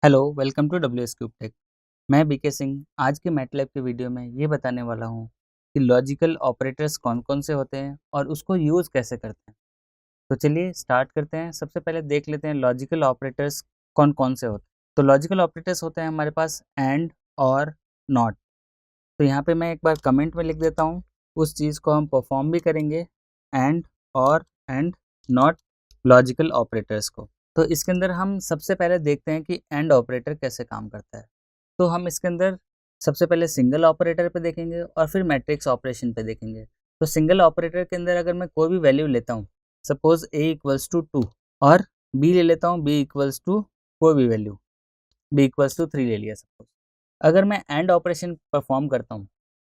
Hello, welcome to W S cube tech. मैं B सिंह आज के मैटलैब के वीडियो में ये बताने वाला हूँ कि लॉजिकल ऑपरेटर्स कौन-कौन से होते हैं और उसको यूज़ कैसे करते हैं। तो चलिए स्टार्ट करते हैं। सबसे पहले देख लेते हैं लॉजिकल ऑपरेटर्स कौन-कौन से होते हैं। तो लॉजिकल ऑपरेटर्स होते हैं हमारे पास एंड और नॉट। तो यहाँ पे मैं एक बार कमेंट में लिख देता हूँ, उस चीज़ को हम परफॉर्म भी करेंगे एंड और एंड नॉट लॉजिकल ऑपरेटर्स को। तो इसके अंदर हम सबसे पहले देखते हैं कि एंड ऑपरेटर कैसे काम करता है। तो हम इसके अंदर सबसे पहले सिंगल ऑपरेटर पे देखेंगे और फिर मैट्रिक्स ऑपरेशन पे देखेंगे। तो सिंगल ऑपरेटर के अंदर अगर मैं कोई भी वैल्यू लेता हूँ, सपोज a इक्वल्स टू 2 और b ले लेता हूँ, b इक्वल्स टू कोई भी वैल्यू, b इक्वल्स टू 3 ले लिया सपोज। अगर मैं एंड ऑपरेशन परफॉर्म करता हूँ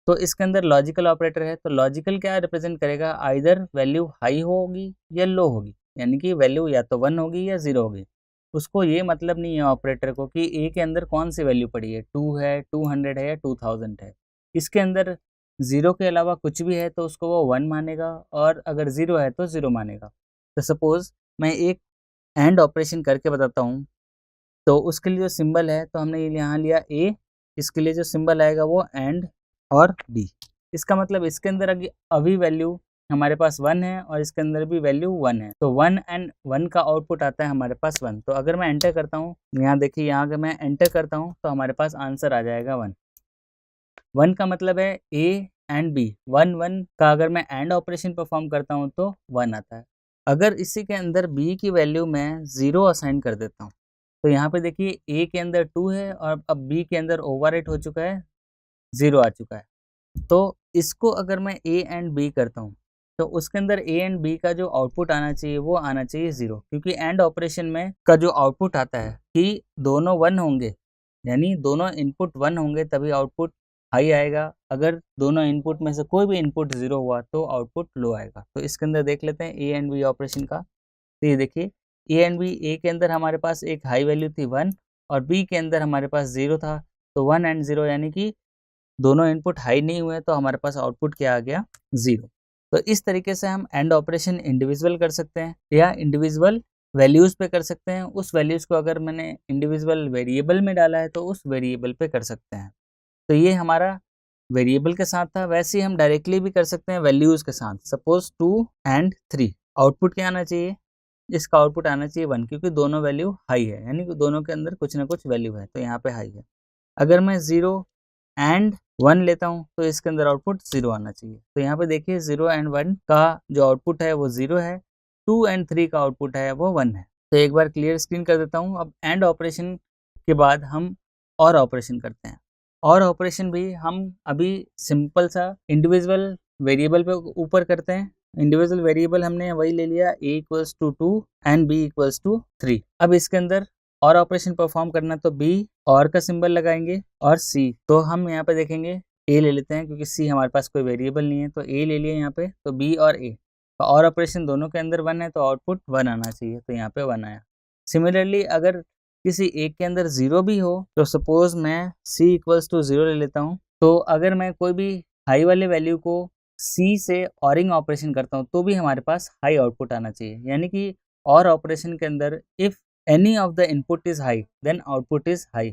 तो इसके अंदर लॉजिकल ऑपरेटर है, तो लॉजिकल क्या रिप्रेजेंट करेगा, आइदर वैल्यू हाई होगी या लो होगी, यानी कि वैल्यू या तो 1 होगी या 0 होगी। उसको ये मतलब नहीं है ऑपरेटर को कि ए के अंदर कौन सी वैल्यू पड़ी है, 2 है, 200 है या 2000 है। इसके अंदर 0 के अलावा कुछ भी है तो उसको वो 1 मानेगा, और अगर 0 है तो 0 मानेगा। तो सपोज मैं एक एंड ऑपरेशन करके बताता हूँ। तो उसके लिए जो सिंबल है, तो हमने यहाँ लिया ए, इसके लिए जो सिंबल आएगा वो एंड और बी। इसका मतलब इसके अंदर अभी वैल्यू हमारे पास 1 है और इसके अंदर भी वैल्यू 1 है, तो 1 एंड 1 का आउटपुट आता है हमारे पास 1। तो अगर मैं एंटर करता हूँ, यहाँ देखिए, यहाँ अगर मैं एंटर करता हूँ तो हमारे पास आंसर आ जाएगा 1। 1 का मतलब है ए एंड बी, 1 1 का अगर मैं एंड ऑपरेशन परफॉर्म करता हूँ तो 1 आता है। अगर इसी के अंदर बी की वैल्यू मैं 0 असाइन कर देता हूँ, तो यहाँ पे देखिए ए के अंदर 2 है और अब बी के अंदर ओवरराइट हो चुका है, 0 आ चुका है। तो इसको अगर मैं ए एंड बी करता हूँ तो उसके अंदर ए एंड बी का जो आउटपुट आना चाहिए वो आना चाहिए 0, क्योंकि एंड ऑपरेशन में का जो आउटपुट आता है कि दोनों 1 होंगे, यानी दोनों इनपुट 1 होंगे तभी आउटपुट हाई आएगा। अगर दोनों इनपुट में से कोई भी इनपुट 0 हुआ तो आउटपुट लो आएगा। तो इसके अंदर देख लेते हैं ए एंड बी ऑपरेशन का। तो ये देखिए, ए एंड बी, ए के अंदर हमारे पास एक हाई वैल्यू थी 1 और बी के अंदर हमारे पास 0 था, तो 1 एंड 0 यानी कि दोनों इनपुट हाई नहीं हुए तो हमारे पास आउटपुट क्या आ गया, 0। तो इस तरीके से हम एंड ऑपरेशन इंडिविजुअल कर सकते हैं या इंडिविजुअल वैल्यूज़ पे कर सकते हैं। उस वैल्यूज़ को अगर मैंने इंडिविजुअल वेरिएबल में डाला है तो उस वेरिएबल पे कर सकते हैं। तो ये हमारा वेरिएबल के साथ था। वैसे ही हम डायरेक्टली भी कर सकते हैं वैल्यूज़ के साथ। सपोज 2 एंड 3, आउटपुट क्या आना चाहिए, इसका आउटपुट आना चाहिए 1, क्योंकि दोनों वैल्यू हाई है, यानी कि दोनों के अंदर कुछ ना कुछ वैल्यू है, तो यहाँ पे हाई है। अगर मैं 0 एंड 1 लेता हूँ तो इसके अंदर आउटपुट 0 आना चाहिए। तो यहाँ पे देखिए 0 एंड 1 का जो आउटपुट है वो 0 है, 2 एंड 3 का आउटपुट है वो 1 है। तो एक बार क्लियर स्क्रीन कर देता हूँ। अब एंड ऑपरेशन के बाद हम और ऑपरेशन करते हैं। और ऑपरेशन भी हम अभी सिंपल सा इंडिविजुअल वेरिएबल पे ऊपर करते हैं। इंडिविजुअल वेरिएबल हमने वही ले लिया, a equals to 2 and b equals to 3। अब इसके अंदर और ऑपरेशन परफॉर्म करना तो b और का सिंबल लगाएंगे और c। तो हम यहाँ पे देखेंगे a ले लेते हैं, क्योंकि c हमारे पास कोई वेरिएबल नहीं है, तो a ले लिया यहाँ पे। तो b और a तो और ऑपरेशन दोनों के अंदर 1 है तो आउटपुट 1 आना चाहिए, तो यहाँ पे 1 आया। सिमिलरली अगर किसी एक के अंदर 0 भी हो, तो सपोज मैं c इक्वल्स टू 0 ले लेता हूँ। तो अगर मैं कोई भी हाई वाले वैल्यू को c से ऑरिंग ऑपरेशन करता हूँ तो भी हमारे पास हाई आउटपुट आना चाहिए, यानी कि और ऑपरेशन के अंदर if any of the input is high then output is high,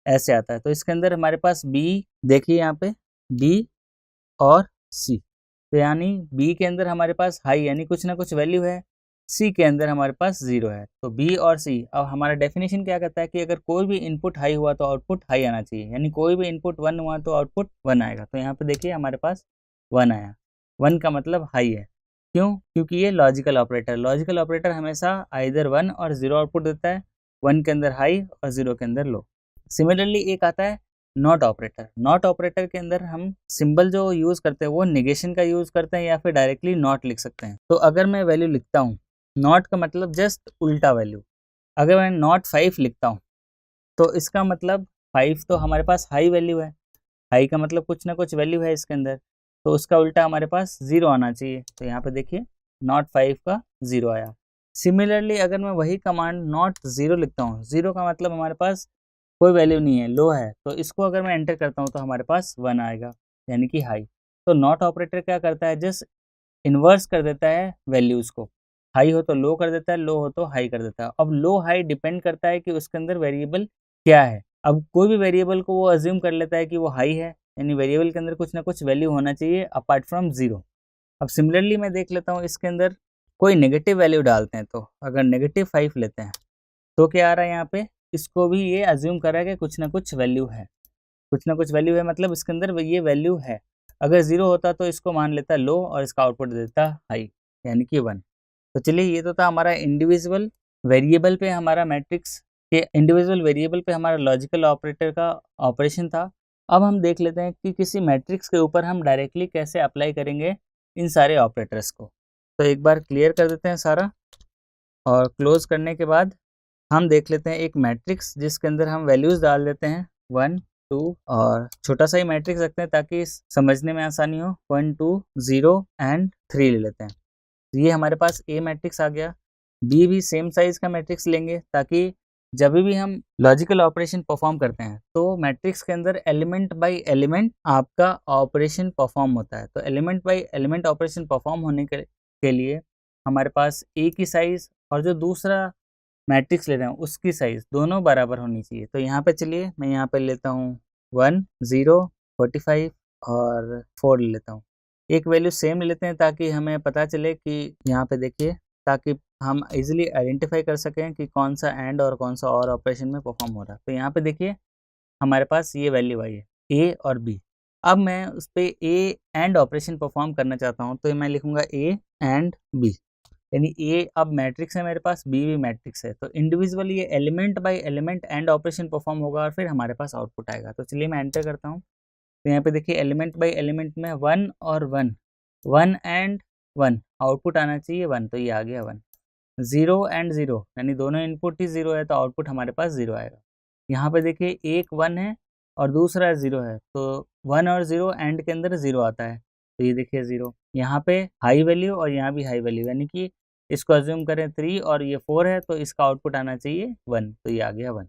ऐसे आता है। तो इसके अंदर हमारे पास b, देखिए यहाँ पे b और c, तो यानी b के अंदर हमारे पास हाई यानी कुछ ना कुछ वैल्यू है, c के अंदर हमारे पास 0 है। तो b और c, अब हमारा डेफिनेशन क्या कहता है कि अगर कोई भी इनपुट हाई हुआ तो आउटपुट हाई आना चाहिए, यानी कोई भी इनपुट 1 हुआ तो आउटपुट 1 आएगा। तो यहाँ पे देखिए हमारे पास 1 आया, 1 का मतलब हाई है। क्यों? क्योंकि ये लॉजिकल ऑपरेटर हमेशा आइदर 1 और 0 आउटपुट देता है, 1 के अंदर हाई और 0 के अंदर लो। सिमिलरली एक आता है नॉट ऑपरेटर। नॉट ऑपरेटर के अंदर हम सिंबल जो यूज़ करते हैं वो निगेशन का यूज़ करते हैं या फिर डायरेक्टली नॉट लिख सकते हैं। तो अगर मैं वैल्यू लिखता हूँ, नॉट का मतलब जस्ट उल्टा वैल्यू। अगर मैं नॉट 5 लिखता हूँ तो इसका मतलब 5 तो हमारे पास हाई वैल्यू है, हाई का मतलब कुछ ना कुछ वैल्यू है इसके अंदर, तो उसका उल्टा हमारे पास 0 आना चाहिए। तो यहाँ पे देखिए नॉट 5 का 0 आया। सिमिलरली अगर मैं वही कमांड नॉट 0 लिखता हूँ, 0 का मतलब हमारे पास कोई वैल्यू नहीं है, लो है, तो इसको अगर मैं एंटर करता हूँ तो हमारे पास 1 आएगा, यानी कि हाई। तो नॉट ऑपरेटर क्या करता है, जस्ट इन्वर्स कर देता है वैल्यूज़ को, हाई हो तो लो कर देता है, लो हो तो हाई कर देता है। अब लो हाई डिपेंड करता है कि उसके अंदर वेरिएबल क्या है। अब कोई भी वेरिएबल को वो अज्यूम कर लेता है कि वो हाई है, यानी वेरिएबल के अंदर कुछ ना कुछ वैल्यू होना चाहिए अपार्ट फ्रॉम जीरो। अब सिमिलरली मैं देख लेता हूँ इसके अंदर कोई नेगेटिव वैल्यू डालते हैं, तो अगर -5 लेते हैं तो क्या आ रहा है यहाँ पे, इसको भी ये अज्यूम कर रहा है कि कुछ ना कुछ वैल्यू है, कुछ ना कुछ वैल्यू है, मतलब इसके अंदर ये वैल्यू है। अगर जीरो होता तो इसको मान लेता लो और इसका आउटपुट देता हाई, यानी कि 1। तो चलिए ये तो था हमारा इंडिविजुअल वेरिएबल पे हमारा मैट्रिक्स के इंडिविजुअल वेरिएबल पे हमारा लॉजिकल ऑपरेटर का ऑपरेशन था। अब हम देख लेते हैं कि किसी मैट्रिक्स के ऊपर हम डायरेक्टली कैसे अप्लाई करेंगे इन सारे ऑपरेटर्स को। तो एक बार क्लियर कर देते हैं सारा, और क्लोज करने के बाद हम देख लेते हैं एक मैट्रिक्स जिसके अंदर हम वैल्यूज़ डाल देते हैं 1 2, और छोटा सा ही मैट्रिक्स रखते हैं ताकि समझने में आसानी हो। 1 2 0 एंड 3 ले लेते हैं। तो ये हमारे पास ए मैट्रिक्स आ गया। बी भी सेम साइज का मैट्रिक्स लेंगे ताकि जब भी हम लॉजिकल ऑपरेशन परफॉर्म करते हैं तो मैट्रिक्स के अंदर एलिमेंट बाय एलिमेंट आपका ऑपरेशन परफॉर्म होता है। तो element by element operation perform होने के लिए हमारे पास ए की साइज़ और जो दूसरा मैट्रिक्स ले रहे हैं उसकी साइज़ दोनों बराबर होनी चाहिए। तो यहाँ पे चलिए मैं यहाँ पे लेता हूँ 1 0 45 और 4 ले लेता हूँ। एक वैल्यू सेम ले लेते हैं ताकि हमें पता चले कि यहाँ पे देखिए, ताकि हम इजीली आइडेंटिफाई कर सकें कि कौन सा एंड और कौन सा और ऑपरेशन में परफॉर्म हो रहा है। तो यहाँ पे देखिए हमारे पास ये वैल्यू आई है ए और बी। अब मैं उस पर ए एंड ऑपरेशन परफॉर्म करना चाहता हूँ, तो मैं लिखूँगा ए एंड बी, यानी ए अब मैट्रिक्स है मेरे पास, बी भी मैट्रिक्स है। तो इंडिविजुअली ये element by element and operation perform होगा और फिर हमारे पास आउटपुट आएगा। तो चलिए मैं एंटर करता हूँ। तो यहाँ पे देखिए एलिमेंट बाय एलिमेंट में 1 और 1, 1 एंड 1 आउटपुट आना चाहिए 1, तो ये आ गया 1। 0 एंड 0 यानी दोनों इनपुट ही 0 है तो आउटपुट हमारे पास 0 आएगा। यहाँ पे देखिए एक 1 है और दूसरा 0 है, तो 1 और 0 एंड के अंदर 0 आता है, तो ये देखिए 0। यहाँ पे हाई वैल्यू और यहाँ भी हाई वैल्यू, यानी कि इसको अज्यूम करें 3 और ये 4 है, तो इसका आउटपुट आना चाहिए 1, तो ये आ गया 1।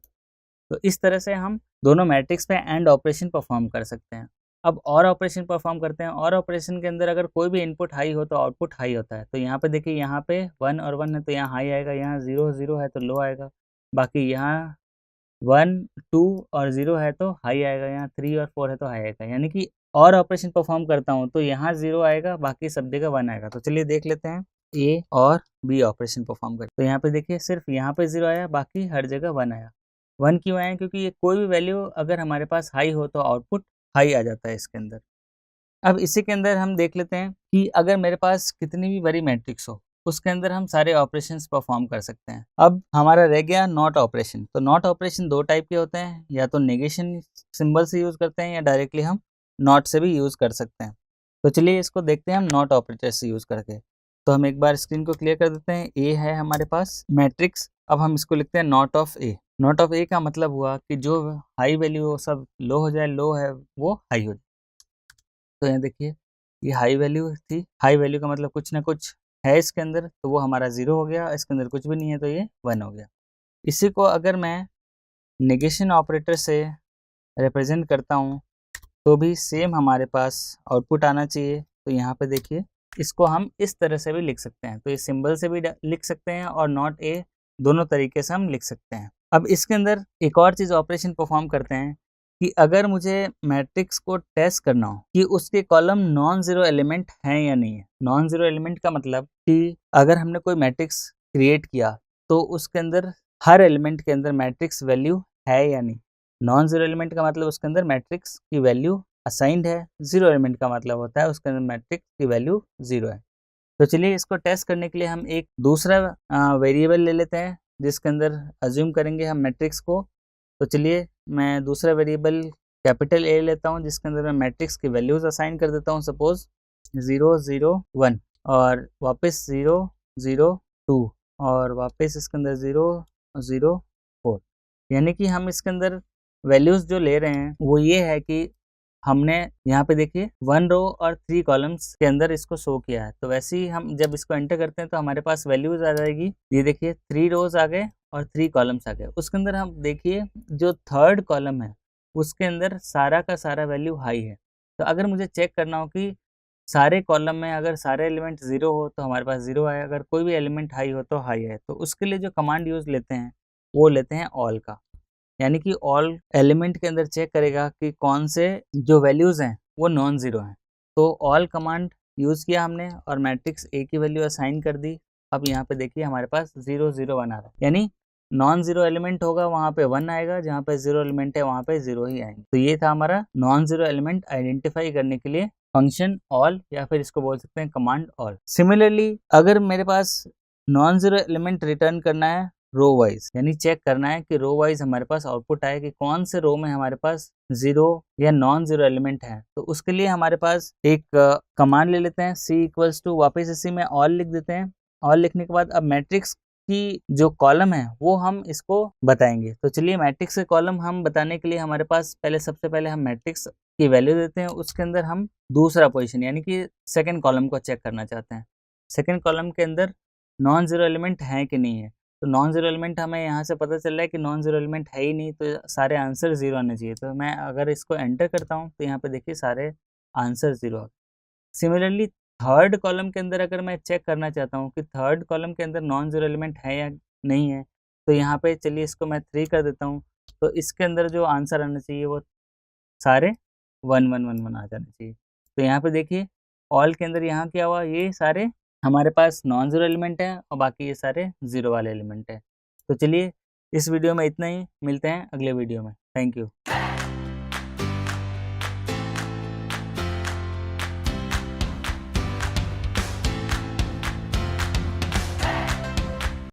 तो इस तरह से हम दोनों मैट्रिक्स पे एंड ऑपरेशन परफॉर्म कर सकते हैं। अब और ऑपरेशन परफॉर्म करते हैं। और ऑपरेशन के अंदर अगर कोई भी इनपुट हाई हो तो आउटपुट हाई होता है। तो यहाँ पे देखिए यहाँ पे 1 और 1 है तो यहाँ हाई आएगा, यहाँ 0 0 है तो लो आएगा। बाकी यहाँ 1 2 और 0 है तो हाई आएगा, यहाँ 3 और 4 है तो हाई आएगा। यानी कि और ऑपरेशन परफॉर्म करता हूँ तो यहाँ 0 आएगा, बाकी सब जगह 1 आएगा। तो चलिए देख लेते हैं ए और बी ऑपरेशन परफॉर्म करते। तो यहाँ पे देखिए सिर्फ यहाँ पे 0 आया, बाकी हर जगह 1 आया। 1 क्यों आया? क्योंकि ये कोई भी वैल्यू अगर हमारे पास हाई हो तो आउटपुट हाई आ जाता है इसके अंदर। अब इसी के अंदर हम देख लेते हैं कि अगर मेरे पास कितनी भी बड़ी मैट्रिक्स हो उसके अंदर हम सारे ऑपरेशंस परफॉर्म कर सकते हैं। अब हमारा रह गया नॉट ऑपरेशन। तो नॉट ऑपरेशन दो टाइप के होते हैं, या तो नेगेशन सिंबल से यूज़ करते हैं या डायरेक्टली हम नॉट से भी यूज़ कर सकते हैं। तो चलिए इसको देखते हैं हम नॉट ऑपरेटर से यूज़ करके। तो हम एक बार स्क्रीन को क्लियर कर देते हैं। ए है हमारे पास मैट्रिक्स, अब हम इसको लिखते हैं naught of a. Naught of a का मतलब हुआ कि जो हाई वैल्यू हो सब लो हो जाए, लो है वो हाई हो जाए। तो यहाँ देखिए ये हाई वैल्यू थी, हाई वैल्यू का मतलब कुछ ना कुछ है इसके अंदर, तो वो हमारा 0 हो गया, इसके अंदर कुछ भी नहीं है तो ये 1 हो गया। इसी को अगर मैं नेगेशन ऑपरेटर से रिप्रेजेंट करता हूँ तो भी सेम हमारे पास आउटपुट आना चाहिए। तो यहाँ पे देखिए इसको हम इस तरह से भी लिख सकते हैं, तो ये सिंबल से भी लिख सकते हैं और नॉट ए दोनों तरीके से हम लिख सकते हैं। अब इसके अंदर एक और चीज़ ऑपरेशन परफॉर्म करते हैं कि अगर मुझे मैट्रिक्स को टेस्ट करना हो कि उसके कॉलम नॉन ज़ीरो एलिमेंट हैं या नहीं है। नॉन ज़ीरो एलिमेंट का मतलब कि अगर हमने कोई मैट्रिक्स क्रिएट किया तो उसके अंदर हर एलिमेंट के अंदर मैट्रिक्स वैल्यू है या नहीं। नॉन ज़ीरो एलिमेंट का मतलब उसके अंदर मैट्रिक्स की वैल्यू असाइंड है। ज़ीरो एलिमेंट का मतलब होता है उसके अंदर मैट्रिक्स की वैल्यू 0 है। तो चलिए इसको टेस्ट करने के लिए हम एक दूसरा वेरिएबल ले लेते हैं जिसके अंदर अज्यूम करेंगे हम मैट्रिक्स को। तो चलिए मैं दूसरा वेरिएबल कैपिटल ए लेता हूँ जिसके अंदर मैं मैट्रिक्स की वैल्यूज़ असाइन कर देता हूँ, सपोज 0 0 1 और वापस 0 0 2 और वापस इसके अंदर 0 0 4। यानी कि हम इसके अंदर वैल्यूज़ जो ले रहे हैं वो ये है कि हमने यहाँ पे देखिए 1 रो और 3 कॉलम्स के अंदर इसको शो किया है। तो वैसे ही हम जब इसको एंटर करते हैं तो हमारे पास वैल्यूज़ आ जाएगी। ये देखिए 3 रोज आ गए और 3 कॉलम्स आ गए। उसके अंदर हम देखिए जो थर्ड कॉलम है उसके अंदर सारा का सारा वैल्यू हाई है। तो अगर मुझे चेक करना हो कि सारे कॉलम में अगर सारे एलिमेंट 0 हो तो हमारे पास 0 आए, अगर कोई भी एलिमेंट हाई हो तो हाई है। तो उसके लिए जो कमांड यूज़ लेते हैं वो लेते हैं ऑल का। यानी कि ऑल एलिमेंट के अंदर चेक करेगा कि कौन से जो वैल्यूज़ हैं वो नॉन ज़ीरो हैं। तो ऑल कमांड यूज़ किया हमने और मैट्रिक्स ए की वैल्यू असाइन कर दी। अब यहाँ पे देखिए हमारे पास 0 0 1 आ रहा है, यानी नॉन ज़ीरो एलिमेंट होगा वहाँ पे 1 आएगा, जहाँ पे ज़ीरो एलिमेंट है वहाँ पे 0 ही आएंगे। तो ये था हमारा नॉन ज़ीरो एलिमेंट आइडेंटिफाई करने के लिए फंक्शन ऑल, या फिर इसको बोल सकते हैं कमांड ऑल। सिमिलरली अगर मेरे पास नॉन ज़ीरो एलिमेंट रिटर्न करना है रो वाइज, यानी चेक करना है कि रो वाइज हमारे पास आउटपुट आए कि कौन से रो में हमारे पास जीरो या नॉन जीरो एलिमेंट है, तो उसके लिए हमारे पास एक कमांड ले लेते हैं c इक्वल्स टू, वापस इसी में ऑल लिख देते हैं। ऑल लिखने के बाद अब मैट्रिक्स की जो कॉलम है वो हम इसको बताएंगे। तो चलिए मैट्रिक्स के कॉलम हम बताने के लिए हमारे पास सबसे पहले हम मैट्रिक्स की वैल्यू देते हैं, उसके अंदर हम दूसरा पोजीशन यानी कि सेकंड कॉलम को चेक करना चाहते हैं। सेकंड कॉलम के अंदर नॉन जीरो एलिमेंट है कि नहीं है, तो नॉन जीरो एलिमेंट हमें यहाँ से पता चल रहा है कि नॉन जीरो एलिमेंट है ही नहीं, तो सारे आंसर जीरो आने चाहिए। तो मैं अगर इसको एंटर करता हूँ तो यहाँ पे देखिए सारे answer zero. Similarly third column के अंदर अगर मैं चेक करना चाहता हूँ कि थर्ड कॉलम के अंदर नॉन जीरो एलिमेंट है या नहीं है, तो यहाँ पे चलिए इसको मैं 3 कर देता हूँ। तो इसके अंदर जो आंसर आना चाहिए वो सारे 1 1 1 1 आ जाने चाहिए। तो यहाँ पे देखिए ऑल के अंदर यहाँ क्या हुआ, ये सारे हमारे पास नॉन ज़ीरो एलिमेंट है और बाकी ये सारे ज़ीरो वाले एलिमेंट है। तो चलिए इस वीडियो में इतना ही, मिलते हैं अगले वीडियो में। Thank you.